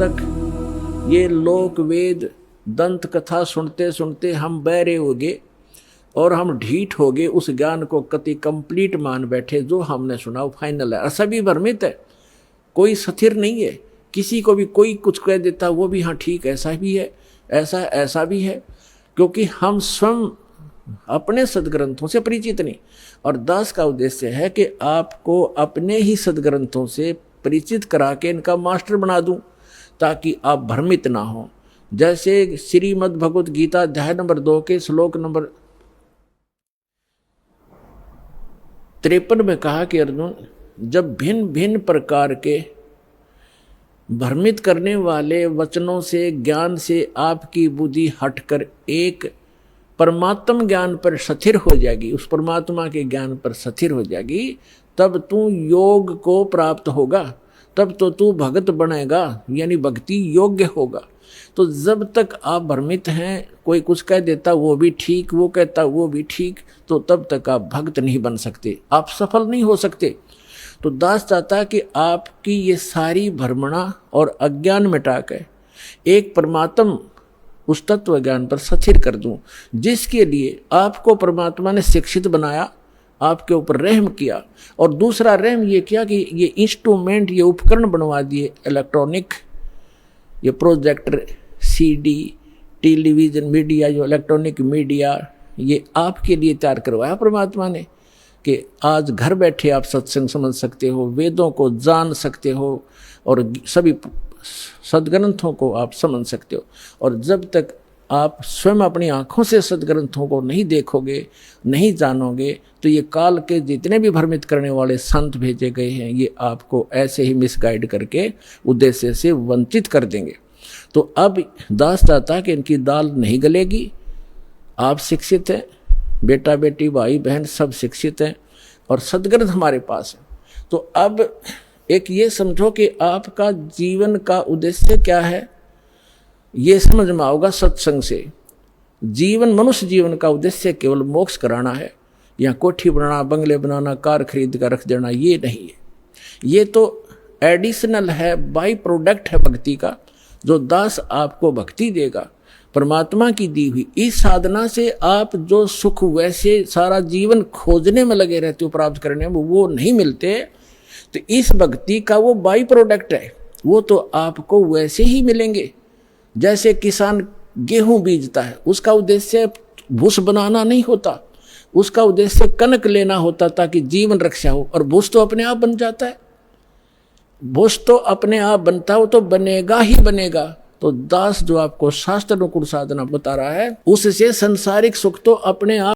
तक ये लोक वेद दंत कथा सुनते सुनते हम बहरे हो गए और हम ढीठ हो गए, उस ज्ञान को कति कंप्लीट मान बैठे, जो हमने सुना वो फाइनल है। और सभी भ्रमित है, कोई स्थिर नहीं है। किसी को भी कोई कुछ कह देता वो भी हाँ ठीक ऐसा भी है, ऐसा भी है, क्योंकि हम स्वयं अपने सदग्रंथों से परिचित नहीं। और दास का उद्देश्य है कि आपको अपने ही सदग्रंथों से परिचित करा के इनका मास्टर बना दूं, ताकि आप भ्रमित ना हो। जैसे श्रीमद् भगवत गीता अध्याय नंबर 2 के श्लोक नंबर 53 में कहा कि अर्जुन, जब भिन्न भिन्न प्रकार के भ्रमित करने वाले वचनों से, ज्ञान से आपकी बुद्धि हटकर एक परमात्म ज्ञान पर स्थिर हो जाएगी, उस परमात्मा के ज्ञान पर स्थिर हो जाएगी, तब तू योग को प्राप्त होगा, तब तो तू भगत बनेगा, यानी भक्ति योग्य होगा। तो जब तक आप भ्रमित हैं, कोई कुछ कह देता वो भी ठीक, वो कहता वो भी ठीक, तो तब तक आप भक्त नहीं बन सकते, आप सफल नहीं हो सकते। तो दास चाहता है कि आपकी ये सारी भ्रमणा और अज्ञान मिटाकर एक परमात्म उस तत्व ज्ञान पर स्थिर कर दूं, जिसके लिए आपको परमात्मा ने शिक्षित बनाया, आपके ऊपर रहम किया। और दूसरा रहम ये किया कि ये इंस्ट्रूमेंट, ये उपकरण बनवा दिए इलेक्ट्रॉनिक, ये प्रोजेक्टर, सीडी, टेलीविज़न मीडिया, जो इलेक्ट्रॉनिक मीडिया, ये आपके लिए तैयार करवाया परमात्मा ने कि आज घर बैठे आप सत्संग समझ सकते हो, वेदों को जान सकते हो और सभी सदग्रंथों को आप समझ सकते हो। और जब तक आप स्वयं अपनी आँखों से सदग्रंथों को नहीं देखोगे, नहीं जानोगे, तो ये काल के जितने भी भ्रमित करने वाले संत भेजे गए हैं, ये आपको ऐसे ही मिसगाइड करके उद्देश्य से वंचित कर देंगे। तो अब दास चाहता कि इनकी दाल नहीं गलेगी। आप शिक्षित हैं, बेटा बेटी भाई बहन सब शिक्षित हैं और सदग्रंथ हमारे पास है। तो अब एक ये समझो कि आपका जीवन का उद्देश्य क्या है, ये समझ में आओगा सत्संग से। जीवन, मनुष्य जीवन का उद्देश्य केवल मोक्ष कराना है, या कोठी बनाना, बंगले बनाना, कार खरीद कर रख देना, ये नहीं है। ये तो एडिशनल है, बाई प्रोडक्ट है भक्ति का, जो दास आपको भक्ति देगा परमात्मा की दी हुई। इस साधना से आप जो सुख वैसे सारा जीवन खोजने में लगे रहते हो, प्राप्त करने में, वो नहीं मिलते। तो इस भक्ति का वो बाई प्रोडक्ट है, वो तो आपको वैसे ही मिलेंगे। जैसे किसान गेहूं बीजता है, उसका उद्देश्य भूस बनाना नहीं होता, उसका उद्देश्य कनक लेना होता ताकि जीवन रक्षा हो, और भूस तो अपने आप बन जाता है। भूस तो अपने आप बनता हो तो बनेगा ही बनेगा। तो दास जो आपको शास्त्र अनुकूल साधना बता रहा है, उससे संसारिक सुख तो अपने आप